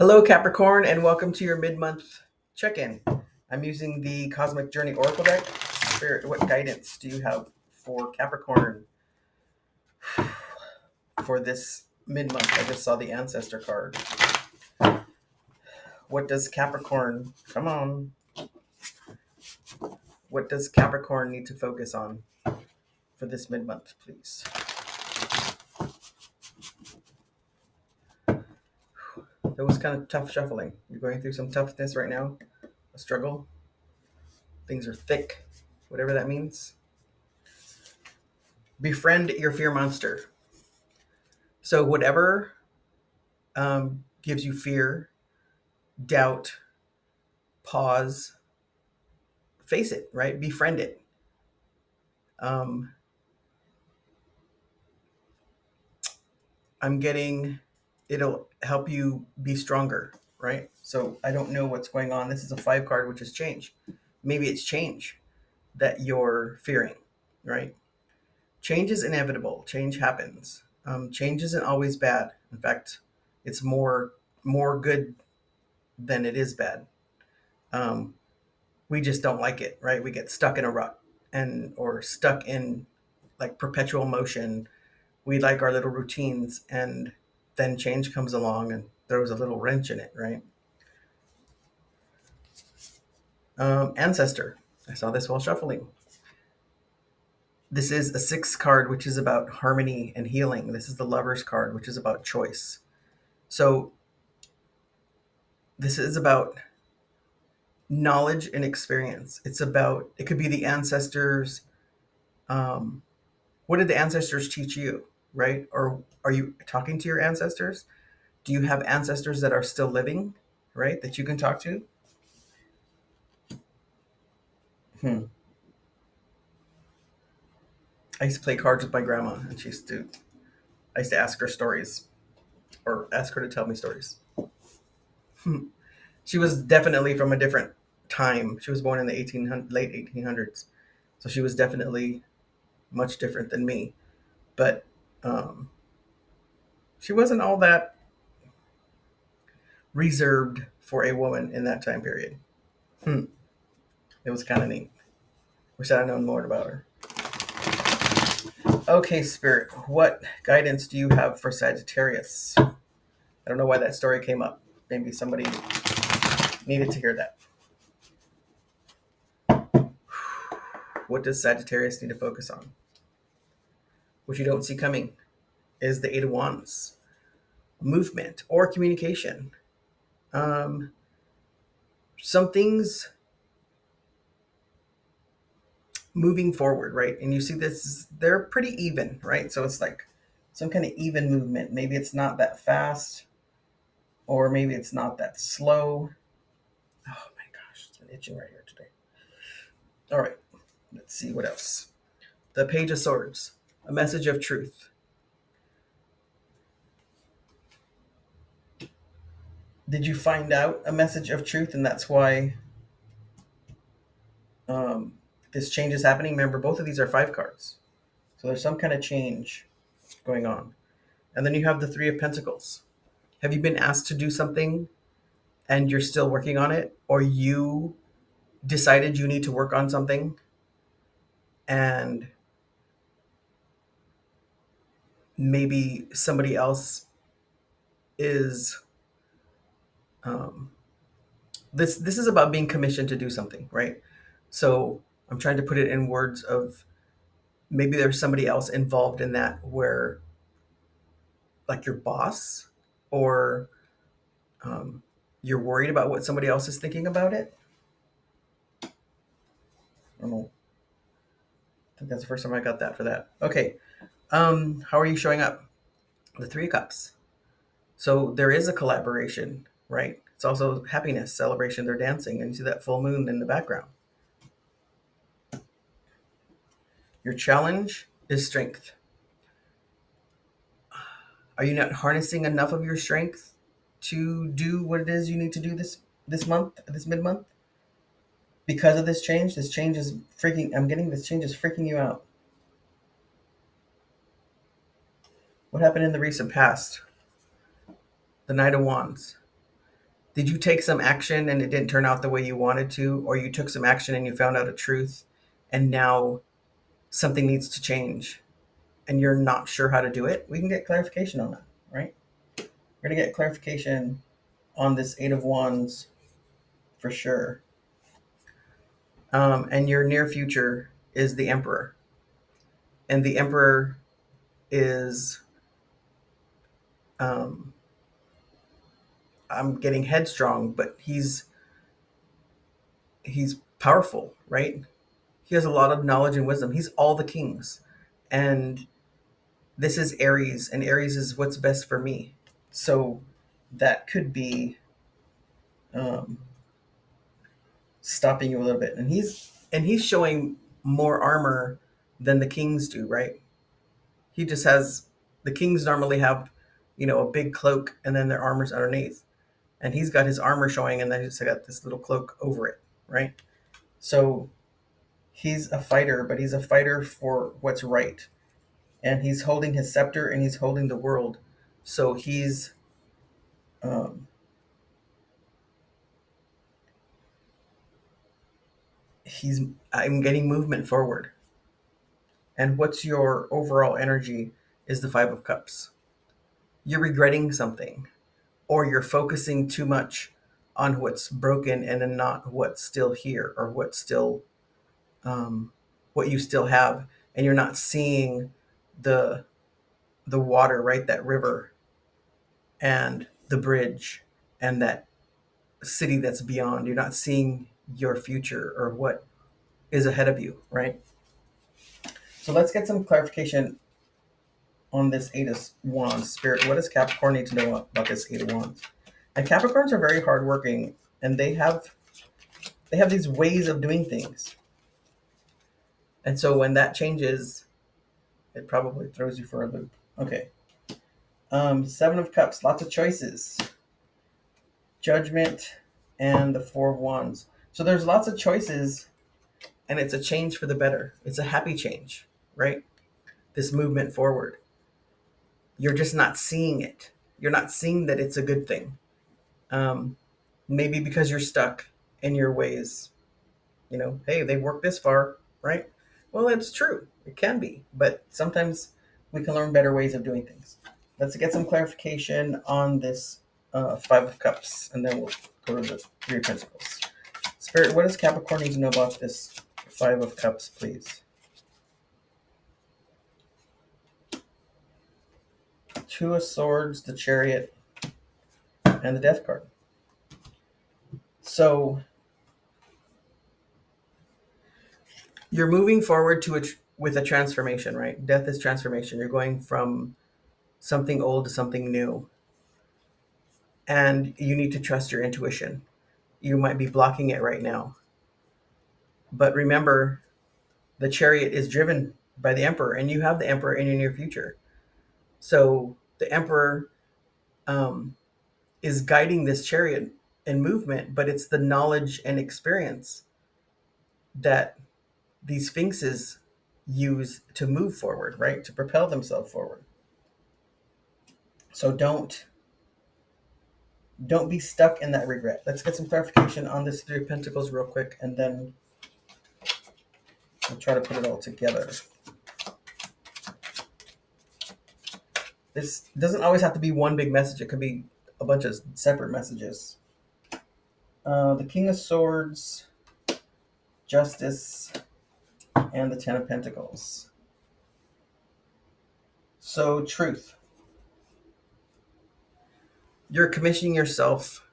Hello, Capricorn, and welcome to your mid-month check-in. I'm using the Cosmic Journey Oracle deck. Spirit, what guidance do you have for Capricorn for this mid-month? I just saw the Ancestor card. What does Capricorn, come on, what does Capricorn need to focus on for this mid-month, please? That was kind of tough shuffling. You're going through some toughness right now, a struggle. Things are thick, whatever that means. Befriend your fear monster. So whatever gives you fear, doubt, pause, face it, right? Befriend it. Um, I'm getting it'll help you be stronger, right? So I don't know what's going on. This is a 5 card, which is change. Maybe it's change that you're fearing, right? Change is inevitable. Change happens. Change isn't always bad. In fact, it's more good than it is bad. Um, we just don't like it, right? We get stuck in a rut and or stuck in like perpetual motion. We like our little routines, and then change comes along and throws a little wrench in it, right? Ancestor. I saw this while shuffling. This is a 6 card, which is about harmony and healing. This is the Lover's card, which is about choice. So this is about knowledge and experience. It's about, it could be the ancestors. Um, what did the ancestors teach you, right? Or are you talking to your ancestors? Do you have ancestors that are still living, right? That you can talk to? Hmm. I used to play cards with my grandma, and I used to ask her stories or ask her to tell me stories. Hmm. She was definitely from a different time. She was born in the late 1800s. So she was definitely much different than me. But um, she wasn't all that reserved for a woman in that time period. Hmm. It was kind of neat. Wish I'd known more about her. Okay, Spirit, what guidance do you have for Sagittarius? I don't know why that story came up. Maybe somebody needed to hear that. What does Sagittarius need to focus on? What you don't see coming is the Eight of Wands. Movement or communication. Um, some things moving forward, right? And you see this, they're pretty even, right? So it's like some kind of even movement. Maybe it's not that fast, or maybe it's not that slow. Oh my gosh, it's been itching right here today. All right, let's see what else. The Page of Swords, a message of truth. Did you find out a message of truth, and that's why um, this change is happening? Remember, both of these are 5 cards, so there's some kind of change going on. And then you have the Three of Pentacles. Have you been asked to do something and you're still working on it, or you decided you need to work on something and maybe somebody else is um, this is about being commissioned to do something, right? So I'm trying to put it in words of maybe there's somebody else involved in that, where like your boss, or um, you're worried about what somebody else is thinking about it. I don't know. I think that's the first time I got that for that. Okay. How are you showing up? The Three of Cups. So there is a collaboration, right? It's also happiness, celebration. They're dancing, and you see that full moon in the background. Your challenge is strength. Are you not harnessing enough of your strength to do what it is you need to do this month, this mid month? Because of this change, is freaking. I'm getting this change is freaking you out. What happened in the recent past? The Knight of Wands. Did you take some action and it didn't turn out the way you wanted to, or you took some action and you found out a truth and now something needs to change and you're not sure how to do it? We can get clarification on that, right? We're going to get clarification on this Eight of Wands for sure. And your near future is the Emperor. And the Emperor is, um, I'm getting headstrong, but he's powerful, right? He has a lot of knowledge and wisdom. He's all the kings. And this is Aries, and Aries is what's best for me. So that could be um, stopping you a little bit. And he's showing more armor than the kings do, right? He just has the kings normally have, a big cloak and then their armor's underneath. And he's got his armor showing and then he's got this little cloak over it, right? So he's a fighter, but he's a fighter for what's right. And he's holding his scepter and he's holding the world. So um, he's I'm getting movement forward. And what's your overall energy is the Five of Cups. You're regretting something, or you're focusing too much on what's broken and then not what's still here, or what's still what you still have, and you're not seeing the the water, right? That river and the bridge and that city that's beyond. You're not seeing your future or what is ahead of you, right? So let's get some clarification on this Eight of Wands. Spirit, what does Capricorn need to know about this Eight of Wands? And Capricorns are very hardworking, and they have these ways of doing things. And so when that changes, it probably throws you for a loop. Okay. Seven of Cups, lots of choices. Judgment and the Four of Wands. So there's lots of choices, and it's a change for the better. It's a happy change, right? This movement forward. You're just not seeing it. You're not seeing that it's a good thing. Um, Maybe because you're stuck in your ways. Hey, they've worked this far, right? Well, it's true. It can be, but sometimes we can learn better ways of doing things. Let's get some clarification on this Five of Cups, and then we'll go to the Three of Pentacles. Spirit, what does Capricorn need to know about this Five of Cups, please? Two of Swords, the Chariot, and the Death card. So you're moving forward with a transformation, right? Death is transformation. You're going from something old to something new, and you need to trust your intuition. You might be blocking it right now, but remember, the Chariot is driven by the Emperor, and you have the Emperor in your near future. So the Emperor um, is guiding this chariot in movement, but it's the knowledge and experience that these sphinxes use to move forward, right? To propel themselves forward. So don't be stuck in that regret. Let's get some clarification on this Three of Pentacles real quick, and then we'll try to put it all together. This doesn't always have to be one big message. It could be a bunch of separate messages. The King of Swords, Justice, and the Ten of Pentacles. So, truth. You're commissioning yourself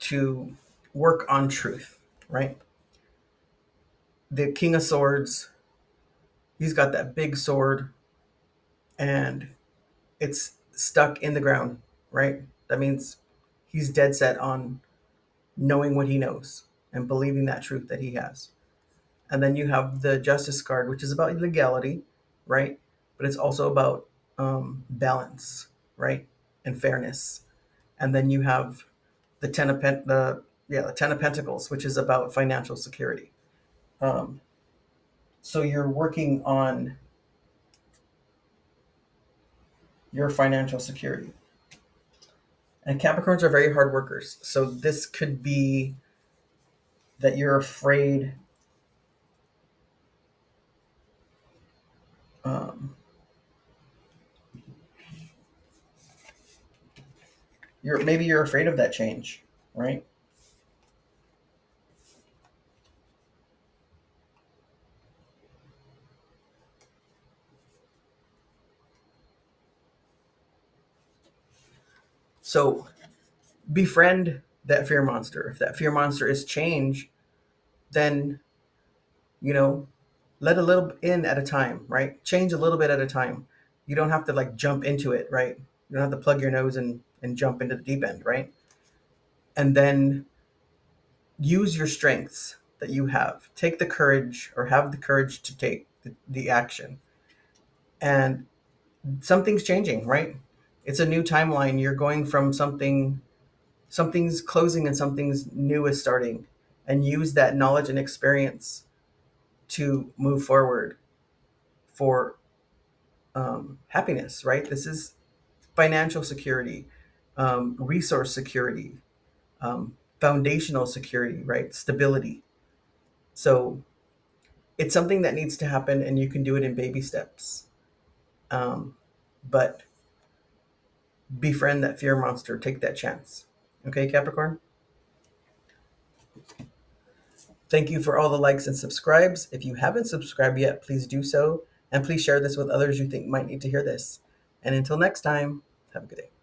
to work on truth, right? The King of Swords, he's got that big sword and it's stuck in the ground, right? That means he's dead set on knowing what he knows and believing that truth that he has. And then you have the Justice card, which is about legality, right? But it's also about balance, right? And fairness. And then you have the the Ten of Pentacles, which is about financial security. Um, so you're working on your financial security. And Capricorns are very hard workers. So this could be that you're afraid. Um, you're afraid of that change, right? So befriend that fear monster. If that fear monster is change, then you know, let a little in at a time, right? Change a little bit at a time. You don't have to like jump into it, right? You don't have to plug your nose and jump into the deep end, right? And then use your strengths that you have. Take the courage or have the courage to take the action. And something's changing, right? It's a new timeline. You're going from something's closing and something's new is starting. And use that knowledge and experience to move forward for happiness, right? This is financial security, resource security, foundational security, right? Stability. So it's something that needs to happen, and you can do it in baby steps. Um, but befriend that fear monster. Take that chance. Okay, Capricorn? Thank you for all the likes and subscribes. If you haven't subscribed yet, please do so. And please share this with others you think might need to hear this. And until next time, have a good day.